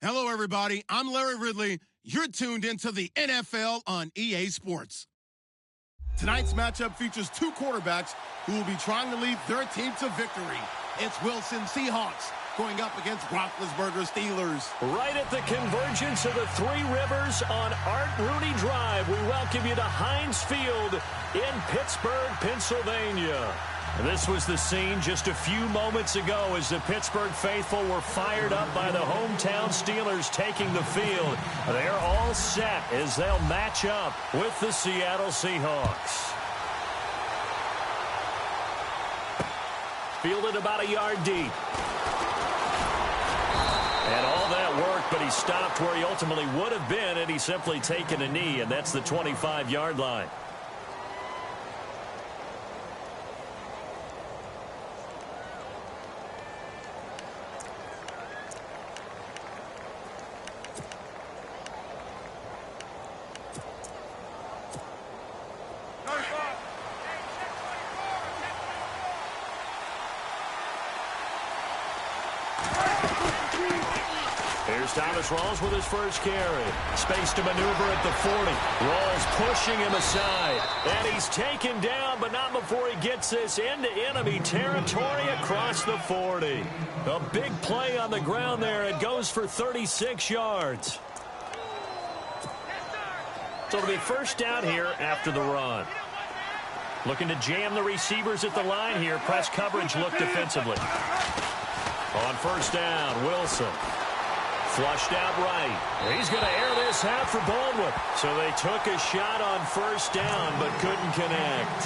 Hello, everybody. I'm Larry Ridley. You're tuned into the NFL on EA Sports. Tonight's matchup features two quarterbacks who will be trying to lead their team to victory. It's Wilson Seahawks going up against Roethlisberger Steelers. Right at the convergence of the Three Rivers on Art Rooney Drive, we welcome you to Heinz Field in Pittsburgh, Pennsylvania. This was the scene just a few moments ago as the Pittsburgh faithful were fired up by the hometown Steelers taking the field. They're all set as they'll match up with the Seattle Seahawks. Fielded about a yard deep. And all that worked, but he stopped where he ultimately would have been had he simply taken a knee, and that's the 25-yard line. Here's Thomas Rawls with his first carry. Space to maneuver at the 40. Rawls pushing him aside. And he's taken down, but not before he gets this into enemy territory across the 40. A big play on the ground there. It goes for 36 yards. So it'll be first down here after the run. Looking to jam the receivers at the line here. Press coverage look defensively. On first down, Wilson. Flushed out right. He's going to air this out for Baldwin. So they took a shot on first down, but couldn't connect.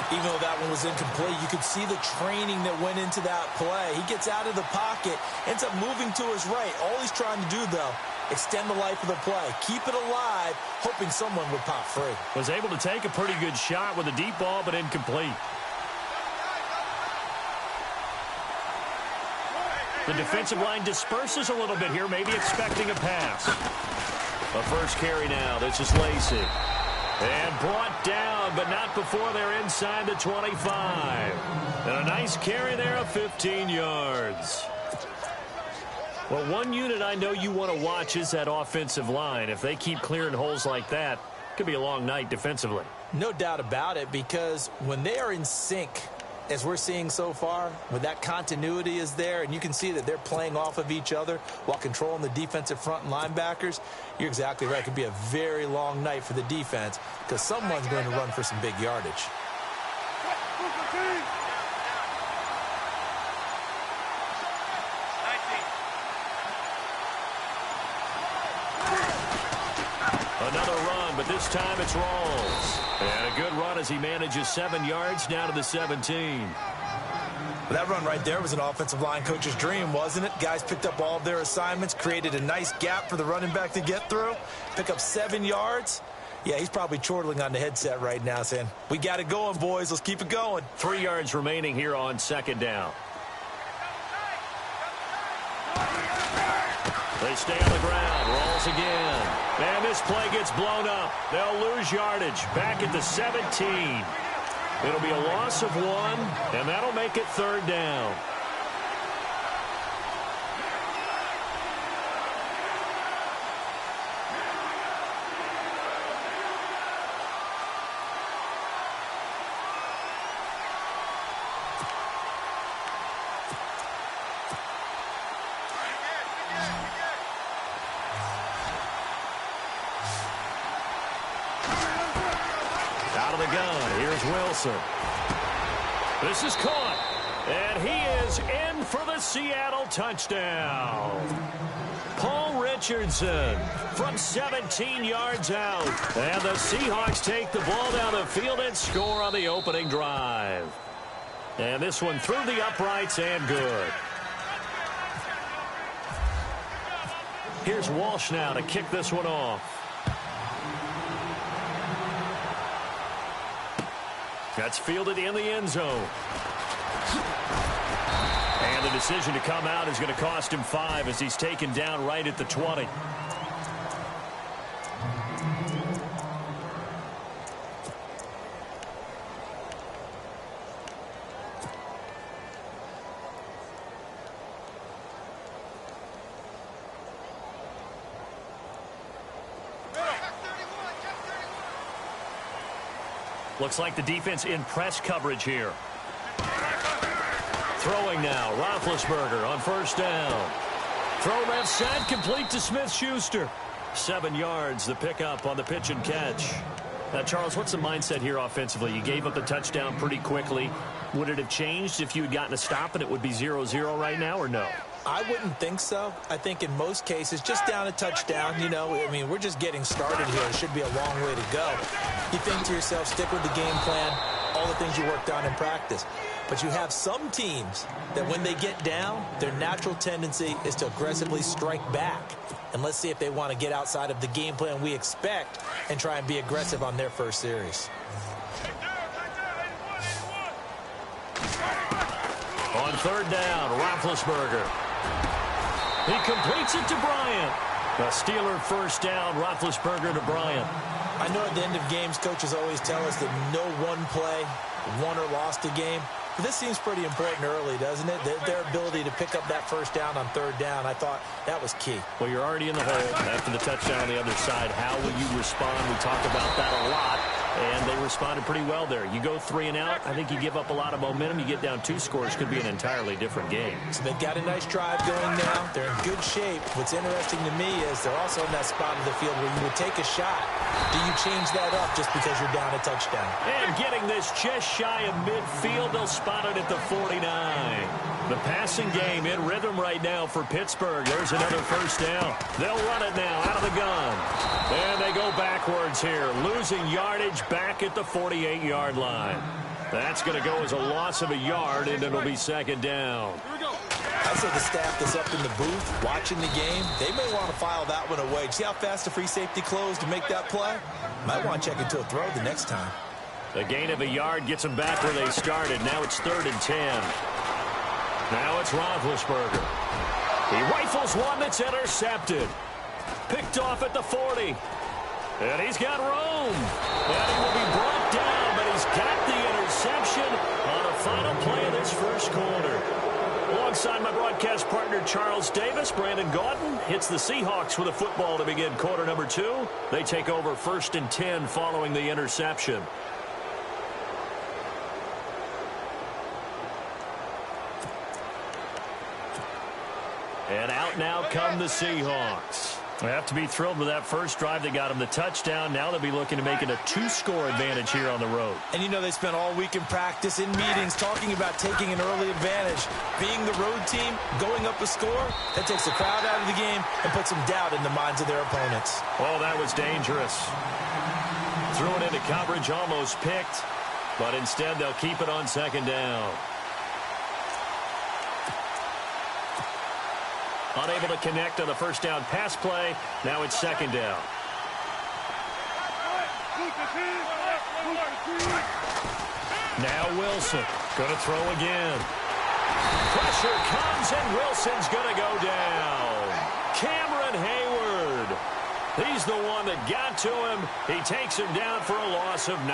Even though that one was incomplete, you could see the training that went into that play. He gets out of the pocket, ends up moving to his right. All he's trying to do, though, extend the life of the play. Keep it alive, hoping someone would pop free. Was able to take a pretty good shot with a deep ball, but incomplete. The defensive line disperses a little bit here, maybe expecting a pass. A first carry now. This is Lacey. And brought down, but not before they're inside the 25. And a nice carry there of 15 yards. Well, one unit I know you want to watch is that offensive line. If they keep clearing holes like that, it could be a long night defensively. No doubt about it, because when they are in sync, as we're seeing so far, when that continuity is there and you can see that they're playing off of each other while controlling the defensive front and linebackers, you're exactly right. It could be a very long night for the defense because someone's going to run for some big yardage. Another run, but this time it's Rawls. And a good run as he manages 7 yards down to the 17. That run right there was an offensive line coach's dream, wasn't it? Guys picked up all of their assignments, created a nice gap for the running back to get through, pick up 7 yards. Yeah, he's probably chortling on the headset right now saying, we got it going, boys. Let's keep it going. 3 yards remaining here on second down. They stay on the ground. Rawls again. And this play gets blown up. They'll lose yardage back at the 17. It'll be a loss of 1, and that'll make it third down. Out of the gun, here's Wilson. This is caught, and he is in for the Seattle touchdown. Paul Richardson from 17 yards out. And the Seahawks take the ball down the field and score on the opening drive. And this one through the uprights and good. Here's Walsh now to kick this one off. That's fielded in the end zone. And the decision to come out is going to cost him 5 as he's taken down right at the 20. Looks like the defense in press coverage here. Throwing now, Roethlisberger on first down. Throw left side, complete to Smith-Schuster. 7 yards, the pickup on the pitch and catch. Now, Charles, what's the mindset here offensively? You gave up the touchdown pretty quickly. Would it have changed if you had gotten a stop and it would be 0-0 right now, or no? I wouldn't think so. I think in most cases, just down a touchdown, you know, I mean, we're just getting started here. It should be a long way to go. You think to yourself, stick with the game plan, all the things you worked on in practice. But you have some teams that when they get down, their natural tendency is to aggressively strike back. And let's see if they want to get outside of the game plan we expect and try and be aggressive on their first series. On third down, Roethlisberger. He completes it to Bryant. A Steeler first down, Roethlisberger to Bryant. I know at the end of games, coaches always tell us that no one play won or lost a game. But this seems pretty important early, doesn't it? Their ability to pick up that first down on third down, I thought that was key. Well, you're already in the hole after the touchdown on the other side. How will you respond? We talk about that a lot. And they responded pretty well there. You go 3 and out, I think you give up a lot of momentum. You get down 2 scores, could be an entirely different game. So they've got a nice drive going now. They're in good shape. What's interesting to me is they're also in that spot of the field where you would take a shot. Do you change that up just because you're down a touchdown? And getting this just shy of midfield, they'll spot it at the 49. The passing game in rhythm right now for Pittsburgh. There's another first down. They'll run it now out of the gun. And they go backwards here, losing yardage back at the 48-yard line. That's going to go as a loss of a yard, and it'll be second down. I say the staff that's up in the booth watching the game, they may want to file that one away. See how fast the free safety closed to make that play? Might want to check into a throw the next time. The gain of a yard gets them back where they started. Now it's 3rd and 10. Now it's Roethlisberger. He rifles one that's intercepted. Picked off at the 40. And he's got room. And he will be brought down, but he's got the interception on the final play of this first quarter. Alongside my broadcast partner, Charles Davis, Brandon Gaudin hits the Seahawks with a football to begin quarter number 2. They take over 1st and 10 following the interception. And out now come the Seahawks. They have to be thrilled with that first drive that got them the touchdown. Now they'll be looking to make it a 2-score advantage here on the road. And you know they spent all week in practice, in meetings, talking about taking an early advantage. Being the road team, going up a score, that takes the crowd out of the game and puts some doubt in the minds of their opponents. Oh, that was dangerous. Threw it into coverage, almost picked. But instead they'll keep it on second down. Unable to connect on the first down pass play. Now it's second down. Now Wilson going to throw again. Pressure comes and Wilson's going to go down. Cameron Hayward. He's the one that got to him. He takes him down for a loss of 9.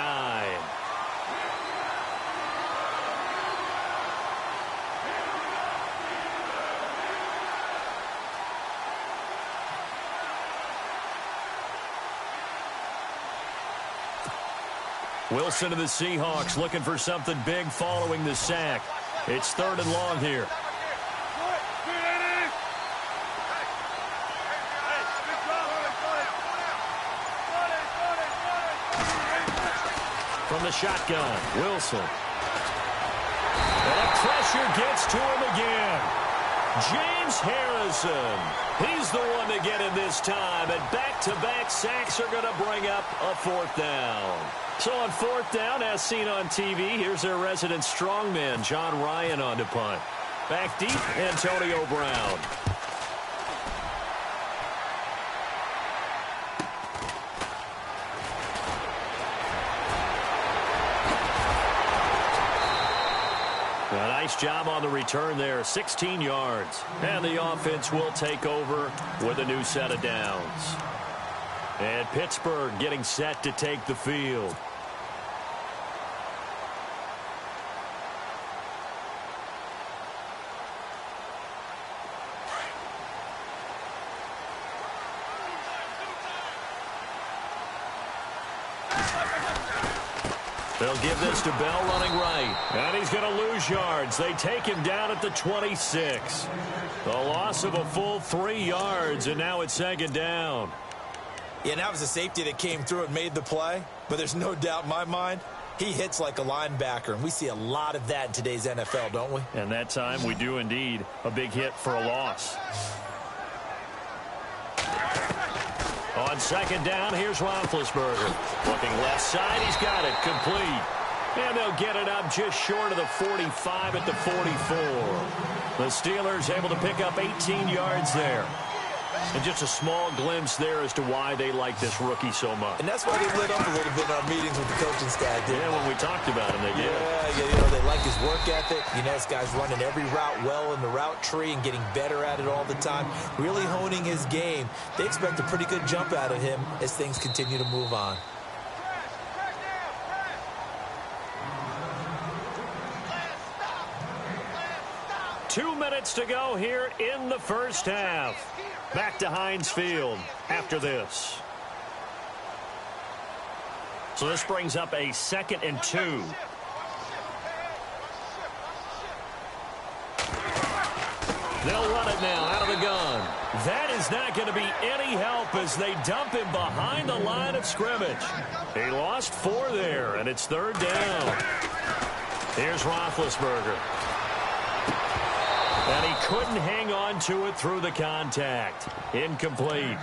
Wilson and the Seahawks looking for something big following the sack. It's 3rd and long here. From the shotgun, Wilson. And pressure gets to him again. James Harrison. He's the one to get him this time. And back-to-back sacks are going to bring up a 4th down. So on 4th down, as seen on TV, here's their resident strongman, John Ryan, on to punt. Back deep, Antonio Brown. A nice job on the return there, 16 yards. And the offense will take over with a new set of downs. And Pittsburgh getting set to take the field. They'll give this to Bell running right. And he's going to lose yards. They take him down at the 26. The loss of a full 3 yards, and now it's second down. Yeah, and that was a safety that came through and made the play. But there's no doubt in my mind, he hits like a linebacker. And we see a lot of that in today's NFL, don't we? And that time we do indeed. A big hit for a loss. On second down, here's Roethlisberger. Looking left side, he's got it. Complete. And they'll get it up just short of the 45 at the 44. The Steelers able to pick up 18 yards there. And just a small glimpse there as to why they like this rookie so much. And that's why they lit up a little bit in our meetings with the coaching staff. Yeah, when we talked about him, they did. Yeah, they like his work ethic. This guy's running every route well in the route tree and getting better at it all the time, really honing his game. They expect a pretty good jump out of him as things continue to move on. Two minutes to go here in the first half. Back to Heinz Field after this. So this brings up a 2nd and 2. They'll run it now out of the gun. That is not going to be any help as they dump him behind the line of scrimmage. He lost 4 there, and it's 3rd down. Here's Roethlisberger. And he couldn't hang on to it through the contact. Incomplete.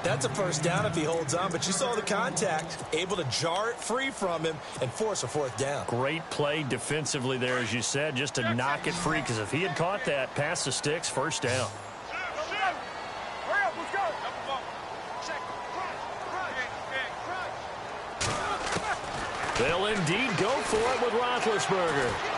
That's a first down if he holds on, but you saw the contact. Able to jar it free from him and force a 4th down. Great play defensively there, as you said, just to knock it free, because if he had caught that, past the sticks, first down. They'll indeed go for it with Roethlisberger.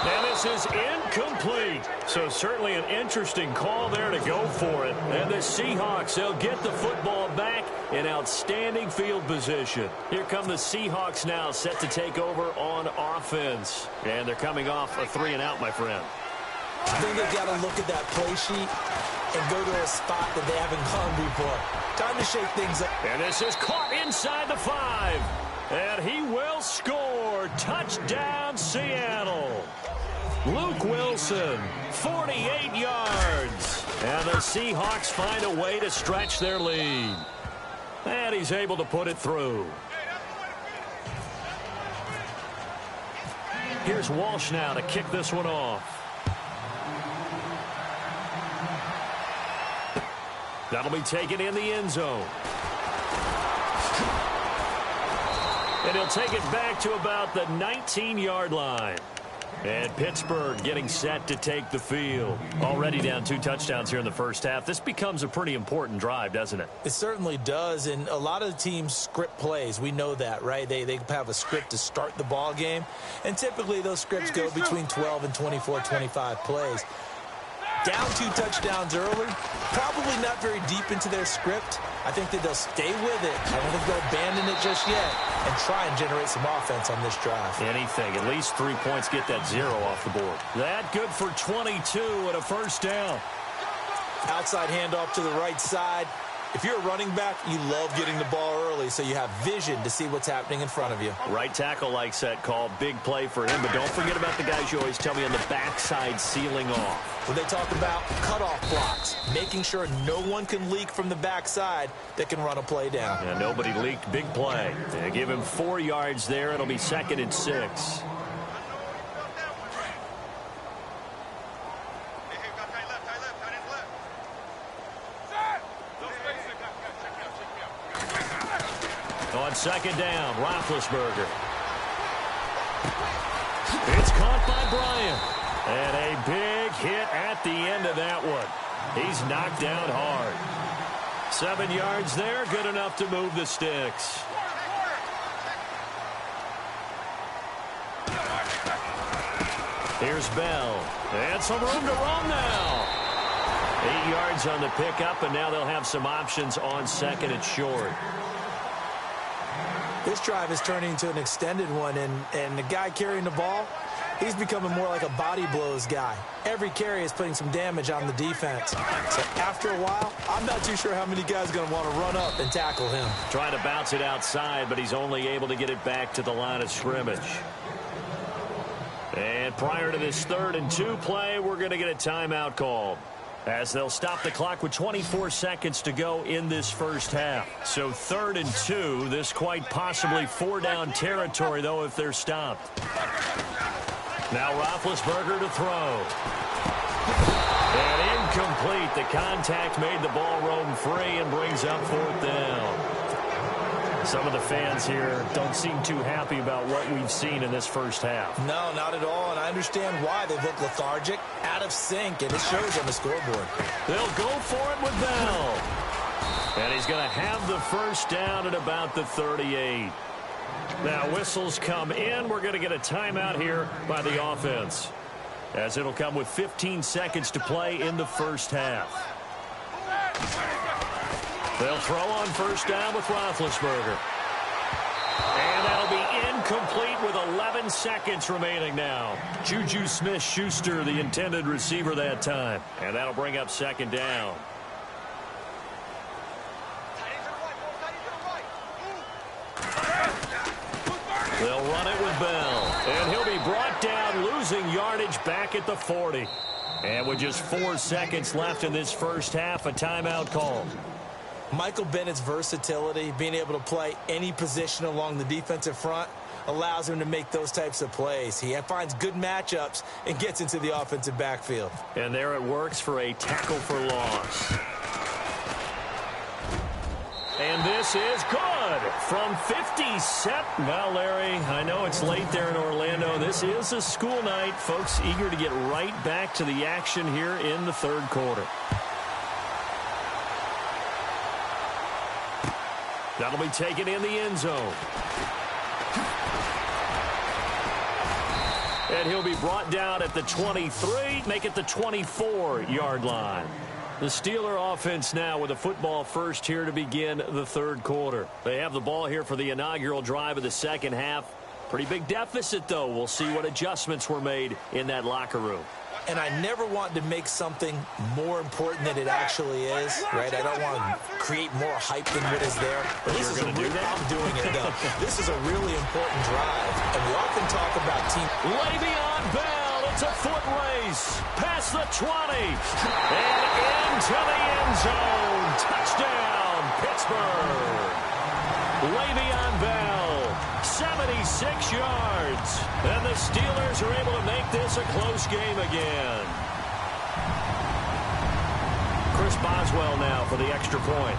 And this is incomplete. So certainly an interesting call there to go for it. And the Seahawks, they'll get the football back in outstanding field position. Here come the Seahawks now, set to take over on offense. And they're coming off a 3-and-out, my friend. I think they've got to look at that play sheet and go to a spot that they haven't gone before. Time to shake things up. And this is caught inside the 5. And he will score. Touchdown, Seattle. Luke Wilson, 48 yards. And the Seahawks find a way to stretch their lead. And he's able to put it through. Here's Walsh now to kick this one off. That'll be taken in the end zone. And he'll take it back to about the 19-yard line. And Pittsburgh getting set to take the field. Already down 2 touchdowns here in the first half. This becomes a pretty important drive, doesn't it? It certainly does, and a lot of the teams script plays. We know that, right? They have a script to start the ball game, and typically those scripts go between 12 and 24, 25 plays. Down 2 touchdowns early, probably not very deep into their script. I think that they'll stay with it. I don't think they'll abandon it just yet and try and generate some offense on this drive. Anything. At least 3 points, get that 0 off the board. That good for 22 and a first down. Outside handoff to the right side. If you're a running back, you love getting the ball early so you have vision to see what's happening in front of you. Right tackle likes that call. Big play for him. But don't forget about the guys you always tell me on the backside sealing off. When they talk about cutoff blocks, making sure no one can leak from the backside that can run a play down. Yeah, nobody leaked. Big play. They give him 4 yards there. It'll be 2nd and 6. On second down, Roethlisberger. It's caught by Bryant. And a big hit at the end of that one. He's knocked down hard. 7 yards there, good enough to move the sticks. Here's Bell. And some room to roam now. 8 yards on the pickup, and now they'll have some options on 2nd and short. This drive is turning into an extended one, and the guy carrying the ball, He's becoming more like a body blows guy. Every carry is putting some damage on the defense. So after a while, I'm not too sure how many guys are going to want to run up and tackle him. Trying to bounce it outside, but he's only able to get it back to the line of scrimmage. And prior to this 3rd and 2 play, we're going to get a timeout called, as they'll stop the clock with 24 seconds to go in this first half. So 3rd and 2, this quite possibly 4-down territory, though, if they're stopped. Now Roethlisberger to throw. And incomplete. The contact made the ball roam free and brings up 4th down. Some of the fans here don't seem too happy about what we've seen in this first half. No, not at all, and I understand why. They've looked lethargic, out of sync, and it shows on the scoreboard. They'll go for it with Bell. And he's going to have the first down at about the 38. Now whistles come in. We're going to get a timeout here by the offense, as it'll come with 15 seconds to play in the first half. They'll throw on first down with Roethlisberger. And that'll be incomplete with 11 seconds remaining now. Juju Smith-Schuster, the intended receiver that time. And that'll bring up 2nd down. They'll run it with Bell. And he'll be brought down, losing yardage back at the 40. And with just 4 seconds left in this first half, a timeout call. Michael Bennett's versatility, being able to play any position along the defensive front, allows him to make those types of plays. He finds good matchups and gets into the offensive backfield. And there it works for a tackle for loss. And this is good from 57. Well, Larry, I know it's late there in Orlando. This is a school night. Folks eager to get right back to the action here in the 3rd quarter. That'll be taken in the end zone. And he'll be brought down at the 23, make it the 24-yard line. The Steeler offense now with a football first here to begin the 3rd quarter. They have the ball here for the inaugural drive of the second half. Pretty big deficit, though. We'll see what adjustments were made in that locker room. And I never want to make something more important than it actually is, right? I don't want to create more hype than what is there. But this is I'm doing it, though. This is a really important drive. And we often talk about team. Le'Veon Bell, it's a foot race. Past the 20. And into the end zone. Touchdown, Pittsburgh. Le'Veon Bell, 76 yards. And the Steelers are able to make this a close game again. Chris Boswell now for the extra point.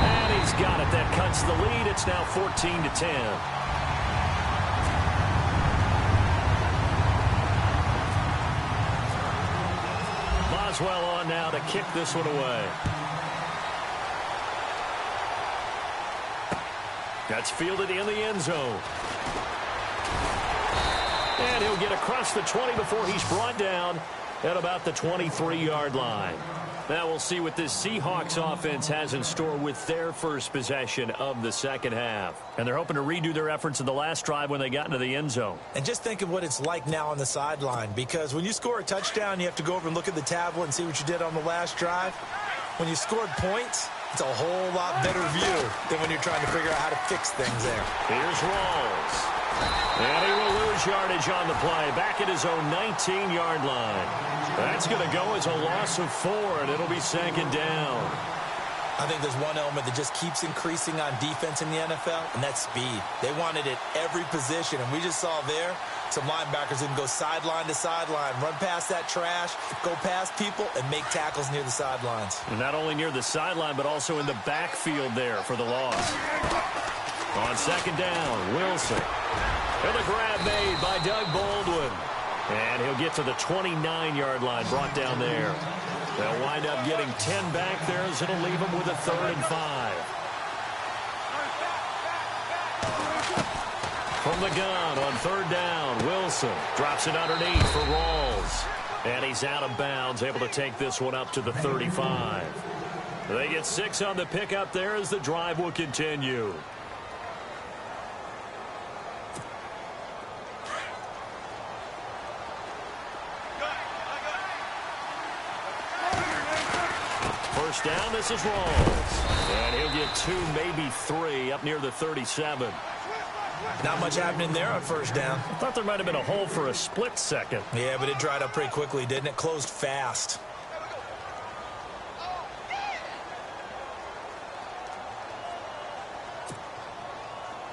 And he's got it. That cuts the lead. It's now 14-10. Boswell on now to kick this one away. That's fielded in the end zone. And he'll get across the 20 before he's brought down at about the 23-yard line. Now we'll see what this Seahawks offense has in store with their first possession of the second half. And they're hoping to redo their efforts in the last drive when they got into the end zone. And just think of what it's like now on the sideline, because when you score a touchdown, you have to go over and look at the tablet and see what you did on the last drive. When you scored points, it's a whole lot better view than when you're trying to figure out how to fix things there. Here's Rawls. And he will lose yardage on the play, back at his own 19-yard line. That's going to go as a loss of 4, and it'll be second down. I think there's one element that just keeps increasing on defense in the NFL, and that's speed. They want it at every position, and we just saw there some linebackers that can go sideline to sideline, run past that trash, go past people, and make tackles near the sidelines. And not only near the sideline, but also in the backfield there for the loss. On second down, Wilson. And the grab made by Doug Baldwin. And he'll get to the 29-yard line, brought down there. They'll wind up getting 10 back there, as it'll leave them with a 3rd and 5. From the gun on 3rd down, Wilson drops it underneath for Rawls. And he's out of bounds, able to take this one up to the 35. They get 6 on the pickup there as the drive will continue. first down, this is Rawls. And he'll get 2, maybe 3 up near the 37. Not much happening there on first down. I thought there might have been a hole for a split second. Yeah, but it dried up pretty quickly, didn't it? Closed fast.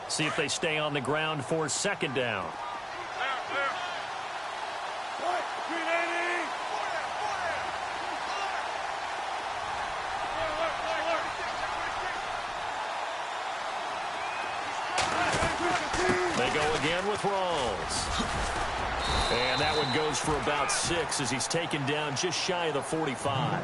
See if they stay on the ground for second down. They go again with Rawls. And that one goes for about 6 as he's taken down just shy of the 45.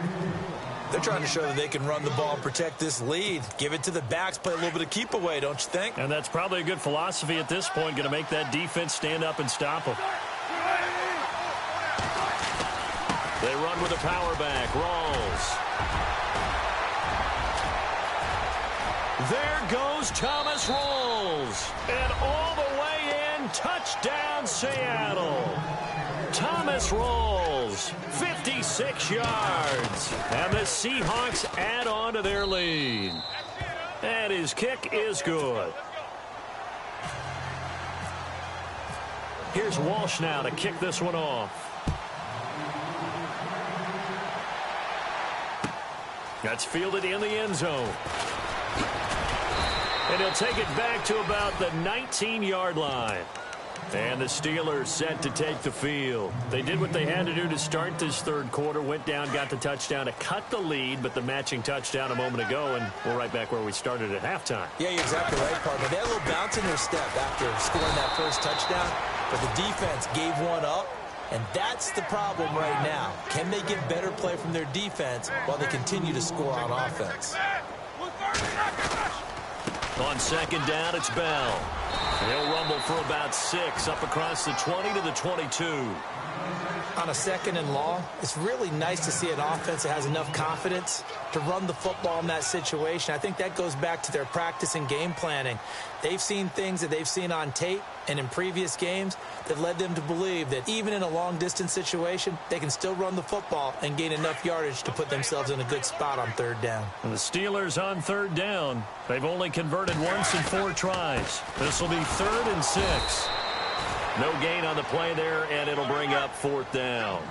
They're trying to show that they can run the ball and protect this lead. Give it to the backs, play a little bit of keep away, don't you think? And that's probably a good philosophy at this point, going to make that defense stand up and stop them. They run with a power back. Rawls. There goes Thomas Rawls. And all the way in, touchdown Seattle. Thomas Rawls, 56 yards. And the Seahawks add on to their lead. And his kick is good. Here's Walsh now to kick this one off. That's fielded in the end zone. And he'll take it back to about the 19-yard line. And the Steelers set to take the field. They did what they had to do to start this third quarter. Went down, got the touchdown to cut the lead, but the matching touchdown a moment ago, and we're right back where we started at halftime. Yeah, you're exactly right, partner. They had a little bounce in their step after scoring that first touchdown, but the defense gave one up, and that's the problem right now. Can they get better play from their defense while they continue to score on offense? On second down, it's Bell. He'll rumble for about 6 up across the 20 to the 22. On a second and long, it's really nice to see an offense that has enough confidence to run the football in that situation. I think that goes back to their practice and game planning. They've seen things that they've seen on tape and in previous games that led them to believe that even in a long-distance situation, they can still run the football and gain enough yardage to put themselves in a good spot on third down. And the Steelers on third down. They've only converted once in 4 tries. This will be 3rd and 6. No gain on the play there, and it'll bring up 4th down.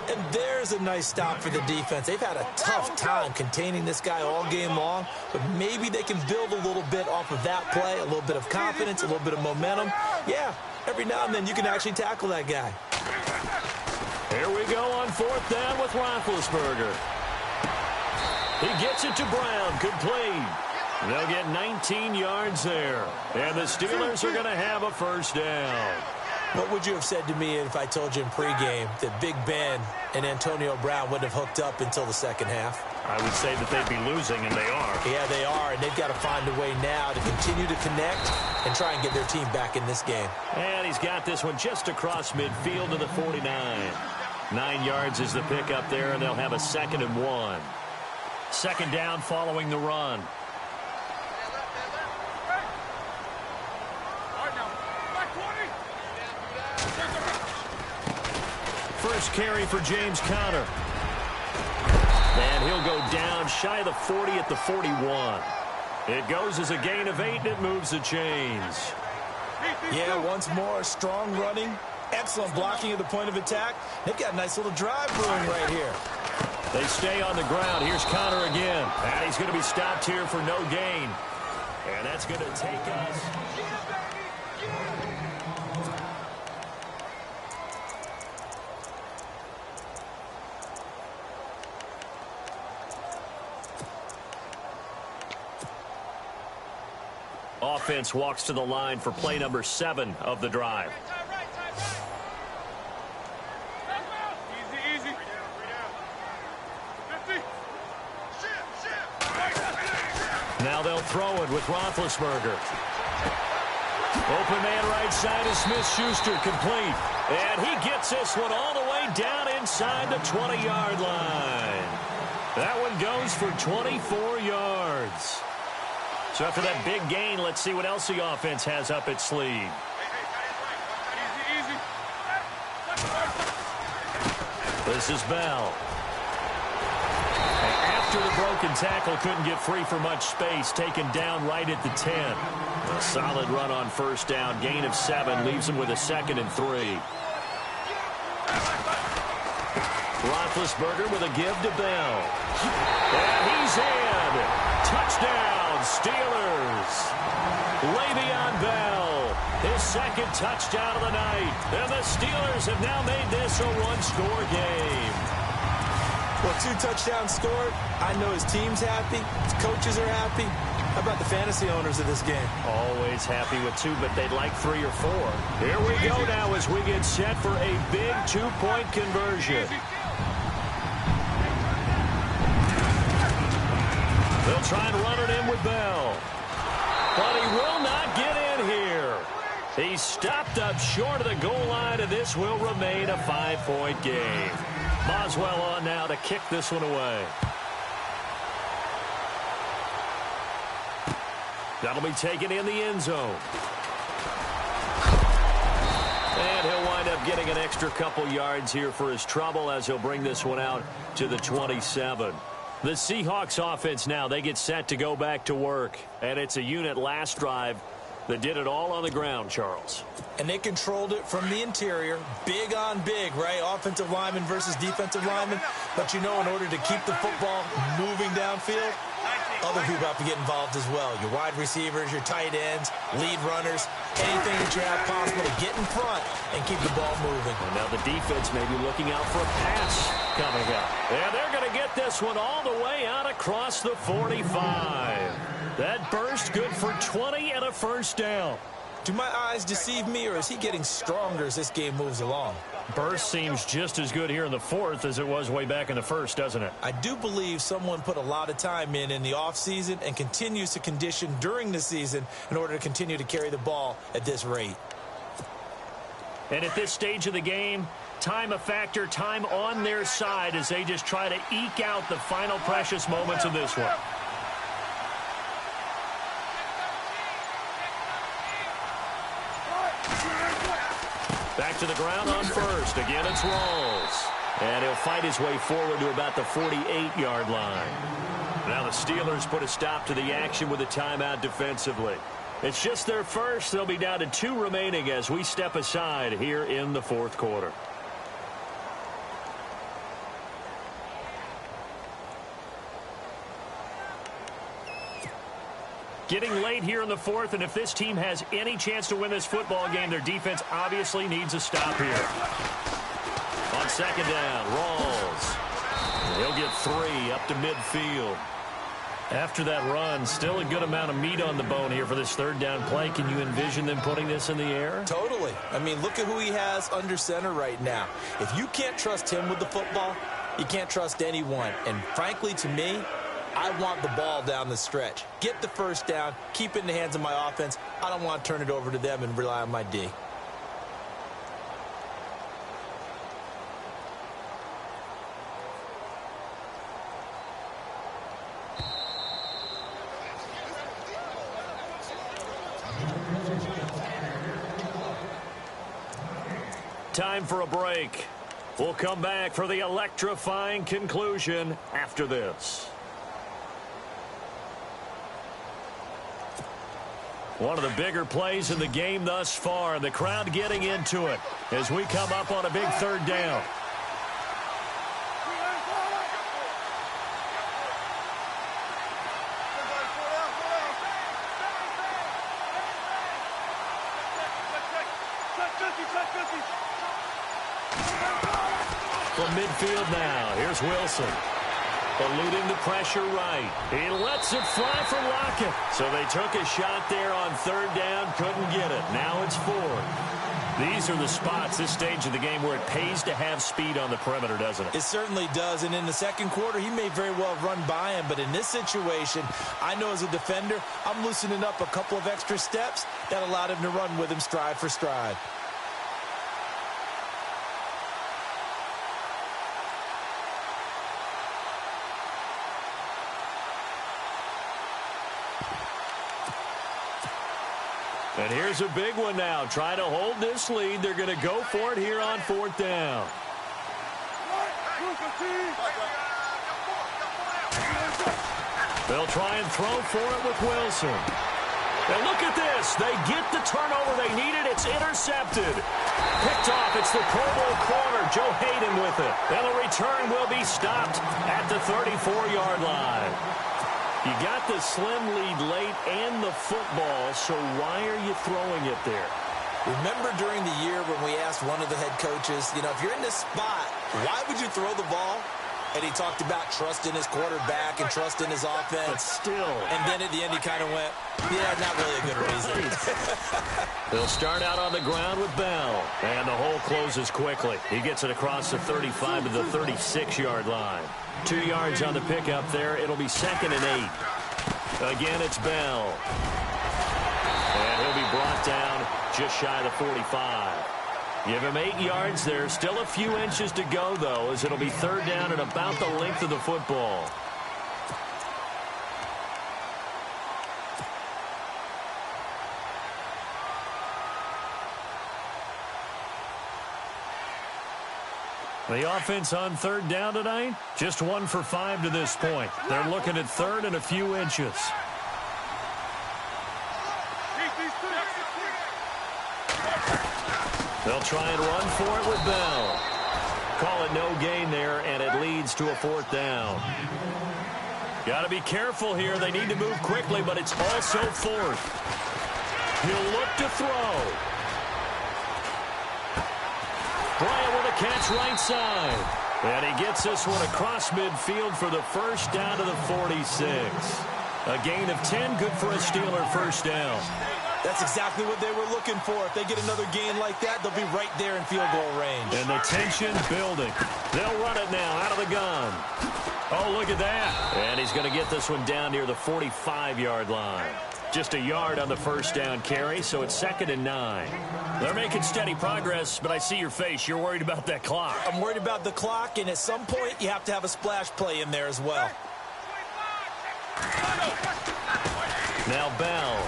And there's a nice stop for the defense. They've had a tough time containing this guy all game long, but maybe they can build a little bit off of that play, a little bit of confidence, a little bit of momentum. Yeah, every now and then you can actually tackle that guy. Here we go on 4th down with Roethlisberger. He gets it to Brown, complete. They'll get 19 yards there, and the Steelers are going to have a first down. What would you have said to me if I told you in pregame that Big Ben and Antonio Brown wouldn't have hooked up until the second half? I would say that they'd be losing, and they are. Yeah, they are, and they've got to find a way now to continue to connect and try and get their team back in this game. And he's got this one just across midfield to the 49. 9 yards is the pickup there, and they'll have a 2nd and 1. Second down following the run. First carry for James Conner. And he'll go down shy of the 40 at the 41. It goes as a gain of 8, and it moves the chains. Yeah, once more, strong running, excellent blocking at the point of attack. They've got a nice little drive brewing right here. They stay on the ground. Here's Conner again. And he's going to be stopped here for no gain. And that's going to take us. Offense walks to the line for play number 7 of the drive. Now they'll throw it with Roethlisberger. Open man right side is Smith-Schuster, complete. And he gets this one all the way down inside the 20-yard line. That one goes for 24 yards. So after that big gain, let's see what else the offense has up its sleeve. This is Bell. After the broken tackle, couldn't get free for much space, taken down right at the 10. A solid run on first down, gain of 7, leaves him with a 2nd and 3. Roethlisberger with a give to Bell. And he's in. Touchdown, Steelers. Le'Veon Bell, his 2nd touchdown of the night. And the Steelers have now made this a one-score game. Well, 2 touchdowns scored. I know his team's happy. His coaches are happy. How about the fantasy owners of this game? Always happy with 2, but they'd like 3 or 4. Here we go now as we get set for a big 2-point conversion. They'll try and run it in with Bell. But he will not get in here. He stopped up short of the goal line, and this will remain a 5-point game. Boswell on now to kick this one away. That'll be taken in the end zone. And he'll wind up getting an extra couple yards here for his trouble as he'll bring this one out to the 27. The Seahawks offense now, they get set to go back to work. And it's a unit last drive that did it all on the ground, Charles. And they controlled it from the interior. Big on big, right? Offensive lineman versus defensive lineman. But you know, in order to keep the football moving downfield, other people have to get involved as well. Your wide receivers, your tight ends, lead runners, anything that you have possible to get in front and keep the ball moving. And now the defense may be looking out for a pass coming up. And they're going to get this one all the way out across the 45. That burst good for 20 and a first down. Do my eyes deceive me, or is he getting stronger as this game moves along? Burst seems just as good here in the 4th as it was way back in the 1st, doesn't it? I do believe someone put a lot of time in the offseason and continues to condition during the season in order to continue to carry the ball at this rate. And at this stage of the game, time a factor, time on their side as they just try to eke out the final precious moments of this one. Back to the ground on first. Again, it's Rawls. And he'll fight his way forward to about the 48-yard line. Now the Steelers put a stop to the action with a timeout defensively. It's just their first. They'll be down to 2 remaining as we step aside here in the 4th quarter. Getting late here in the 4th, and if this team has any chance to win this football game, their defense obviously needs a stop here. On 2nd down, Rawls. He'll get 3 up to midfield. After that run, still a good amount of meat on the bone here for this 3rd down play. Can you envision them putting this in the air? Totally. I mean, look at who he has under center right now. If you can't trust him with the football, you can't trust anyone. And frankly, to me, I want the ball down the stretch. Get the first down, keep it in the hands of my offense. I don't want to turn it over to them and rely on my D. Time for a break. We'll come back for the electrifying conclusion after this. One of the bigger plays in the game thus far, and the crowd getting into it as we come up on a big 3rd down. From midfield now, here's Wilson. Eluding the pressure right. He lets it fly from Lockett. So they took a shot there on 3rd down, couldn't get it. Now it's 4th. These are the spots, this stage of the game, where it pays to have speed on the perimeter, doesn't it? It certainly does, and in the 2nd quarter, he may very well run by him, but in this situation, I know as a defender, I'm loosening up a couple of extra steps that allowed him to run with him stride for stride. And here's a big one now. Try to hold this lead. They're going to go for it here on 4th down. They'll try and throw for it with Wilson. And look at this. They get the turnover they needed. It's intercepted. Picked off. It's the Pro Bowl corner, Joe Hayden with it. And the return will be stopped at the 34-yard line. You got the slim lead late and the football, so why are you throwing it there? Remember during the year when we asked one of the head coaches, if you're in this spot, why would you throw the ball? And he talked about trust in his quarterback and trust in his offense. But still. And then at the end he kind of went, yeah, not really a good reason. They'll start out on the ground with Bell. And the hole closes quickly. He gets it across the 35 to the 36-yard line. 2 yards on the pickup there. It'll be 2nd and 8. Again, it's Bell. And he'll be brought down just shy of the 45. Give him 8 yards there. Still a few inches to go, though, as it'll be 3rd down and about the length of the football. The offense on 3rd down tonight, just 1 for 5 to this point. They're looking at 3rd and a few inches. They'll try and run for it with Bell. Call it no gain there, and it leads to a 4th down. Got to be careful here. They need to move quickly, but it's also 4th. He'll look to throw. Bryant with a catch right side. And he gets this one across midfield for the 1st down to the 46. A gain of 10, good for a Steeler 1st down. That's exactly what they were looking for. If they get another gain like that, they'll be right there in field goal range. And the tension building. They'll run it now out of the gun. Oh, look at that. And he's going to get this one down near the 45-yard line. Just a yard on the 1st down carry, so it's 2nd and 9. They're making steady progress, but I see your face. You're worried about that clock. I'm worried about the clock, and at some point, you have to have a splash play in there as well. Now Bell.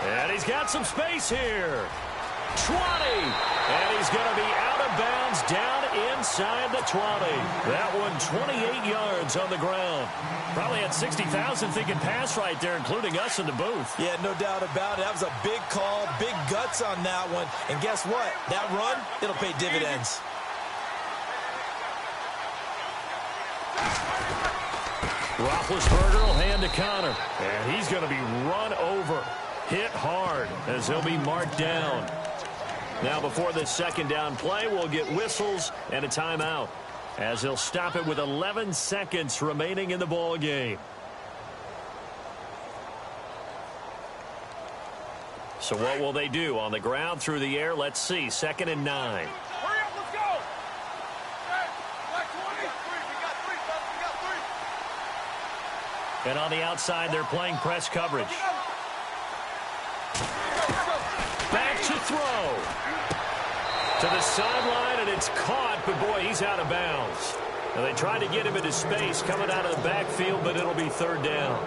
And he's got some space here. 20. And he's going to be out of bounds down inside the 20. That one 28 yards on the ground. Probably had 60,000 thinking pass right there, including us in the booth. Yeah, no doubt about it. That was a big call, big guts on that one. And guess what? That run, it'll pay dividends. Roethlisberger will hand to Connor. And he's going to be run over. Hit hard as he'll be marked down. Now before this 2nd down play, we'll get whistles and a timeout as he'll stop it with 11 seconds remaining in the ball game. So what will they do? On the ground, through the air? Let's see. 2nd and 9. Hurry up, let's go. And on the outside, they're playing press coverage. Back to throw. To the sideline, and it's caught, but boy, he's out of bounds. Now, they tried to get him into space coming out of the backfield, but it'll be 3rd down.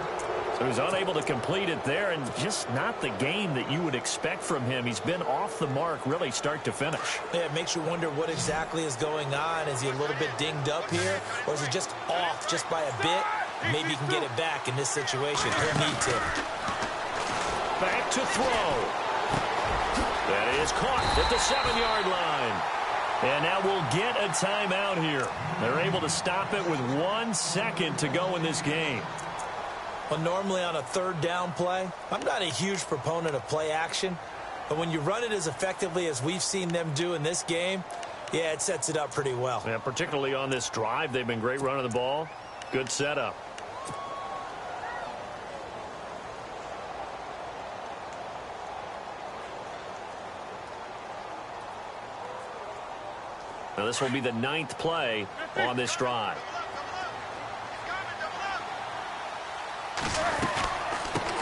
So he's unable to complete it there, and just not the game that you would expect from him. He's been off the mark, really, start to finish. Yeah, it makes you wonder what exactly is going on. Is he a little bit dinged up here, or is he just off just by a bit? Maybe he can get it back in this situation. He'll need to. Back to throw. That is caught at the 7-yard line. And now we'll get a timeout here. They're able to stop it with 1 second to go in this game. Well, normally on a 3rd down play, I'm not a huge proponent of play action. But when you run it as effectively as we've seen them do in this game, yeah, it sets it up pretty well. Yeah, particularly on this drive, they've been great running the ball. Good setup. Now this will be the 9th play on this drive.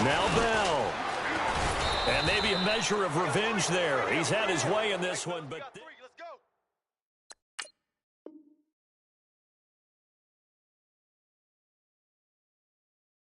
Now Bell. And maybe a measure of revenge there. He's had his way in this one, but...